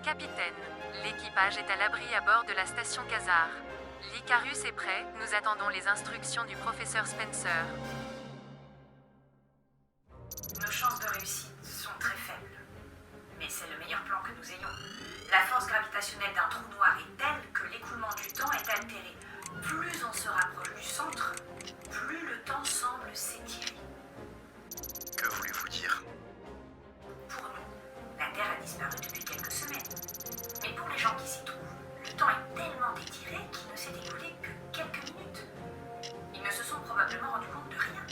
Capitaine, l'équipage est à l'abri à bord de la station Khazar. L'Icarus est prêt, nous attendons les instructions du professeur Spencer. Nos chances de réussite sont très faibles. Mais c'est le meilleur plan que nous ayons. La force gravitationnelle d'un trou noir est telle que l'écoulement du temps est altéré. Plus on se rapproche du centre, plus le temps semble s'étirer. Que voulez-vous dire? Pour nous, la Terre a disparu depuis quelques semaines. Mais pour les gens qui s'y trouvent, le temps est tellement étiré qu'il ne s'est écoulé que quelques minutes. Ils ne se sont probablement rendus compte de rien.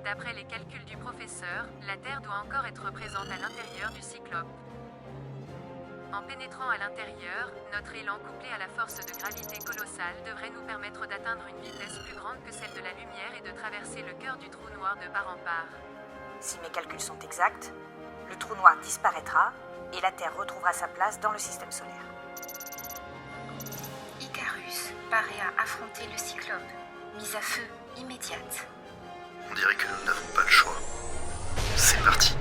D'après les calculs du professeur, la Terre doit encore être présente à l'intérieur du cyclope. En pénétrant à l'intérieur, notre élan couplé à la force de gravité colossale devrait nous permettre d'atteindre une vitesse plus grande que celle de la lumière et de traverser le cœur du trou noir de part en part. Si mes calculs sont exacts, le trou noir disparaîtra et la Terre retrouvera sa place dans le système solaire. Icarus paraît à affronter le cyclope. Mise à feu immédiate. On dirait que nous n'avons pas le choix. C'est parti.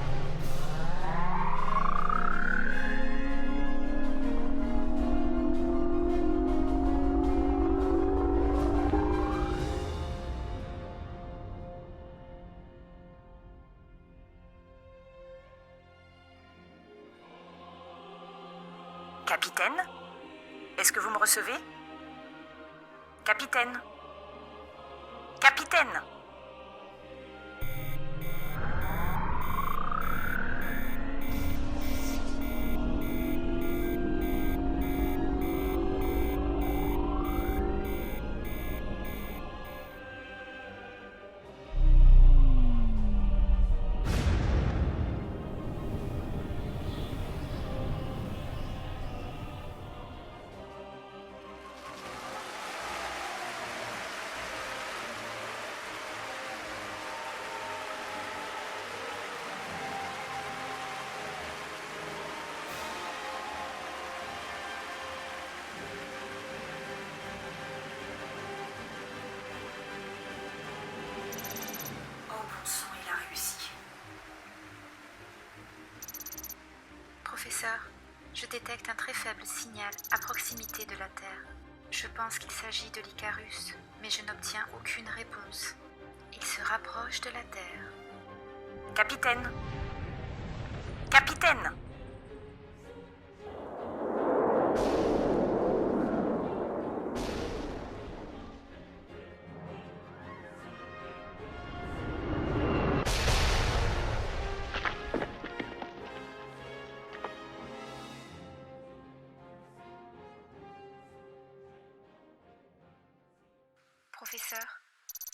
Capitaine? Est-ce que vous me recevez? Capitaine? Capitaine? Professeur, je détecte un très faible signal à proximité de la Terre. Je pense qu'il s'agit de l'Icarus, mais je n'obtiens aucune réponse. Il se rapproche de la Terre. Capitaine? Capitaine? Professeur,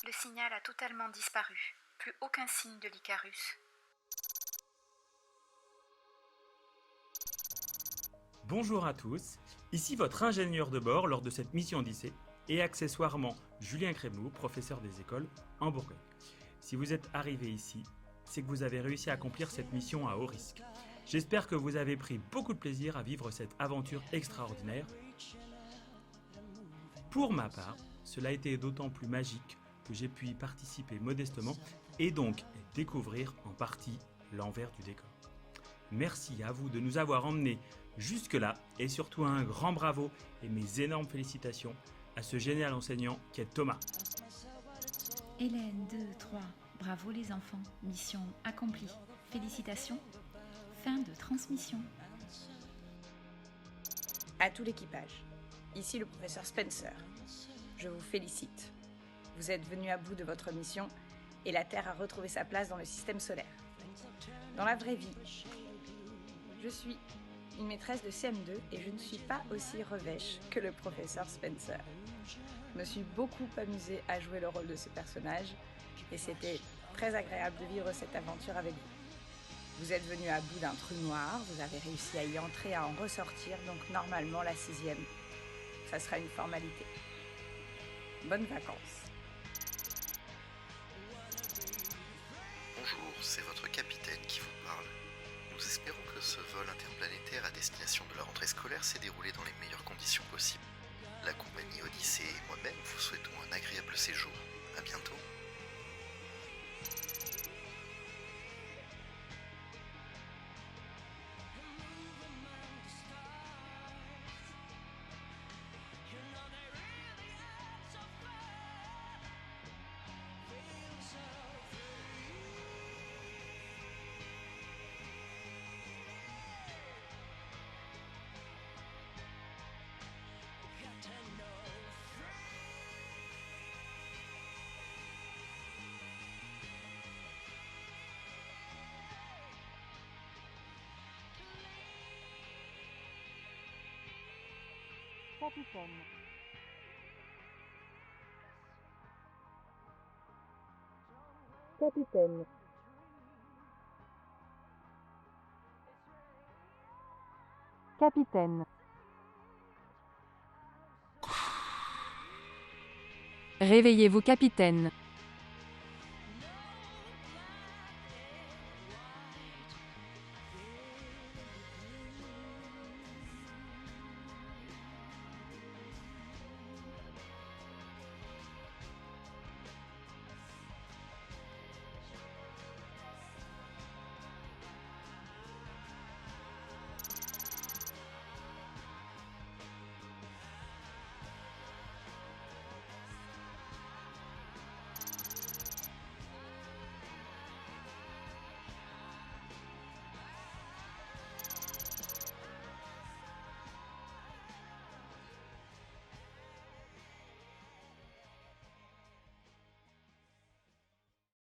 le signal a totalement disparu. Plus aucun signe de l'Icarus. Bonjour à tous, ici votre ingénieur de bord lors de cette mission Odyssée et accessoirement Julien Crémeau, professeur des écoles en Bourgogne. Si vous êtes arrivé ici, c'est que vous avez réussi à accomplir cette mission à haut risque. J'espère que vous avez pris beaucoup de plaisir à vivre cette aventure extraordinaire. Pour ma part, cela a été d'autant plus magique que j'ai pu y participer modestement et donc découvrir en partie l'envers du décor. Merci à vous de nous avoir emmenés jusque-là et surtout un grand bravo et mes énormes félicitations à ce génial enseignant qui est Thomas. Hélène 2, 3, bravo les enfants, mission accomplie. Félicitations, fin de transmission. À tout l'équipage, ici le professeur Spencer. Je vous félicite. Vous êtes venus à bout de votre mission et la Terre a retrouvé sa place dans le système solaire. Dans la vraie vie, je suis une maîtresse de CM2 et je ne suis pas aussi revêche que le professeur Spencer. Je me suis beaucoup amusée à jouer le rôle de ce personnage et c'était très agréable de vivre cette aventure avec vous. Vous êtes venus à bout d'un trou noir, vous avez réussi à y entrer, à en ressortir, donc normalement la 6e, ça sera une formalité. Bonnes vacances. Bonjour, c'est votre capitaine qui vous parle. Nous espérons que ce vol interplanétaire à destination de la rentrée scolaire s'est déroulé dans les meilleures conditions possibles. La compagnie Odyssée et moi-même vous souhaitons un agréable séjour. À bientôt. Capitaine. Capitaine. Capitaine. Réveillez-vous, capitaine.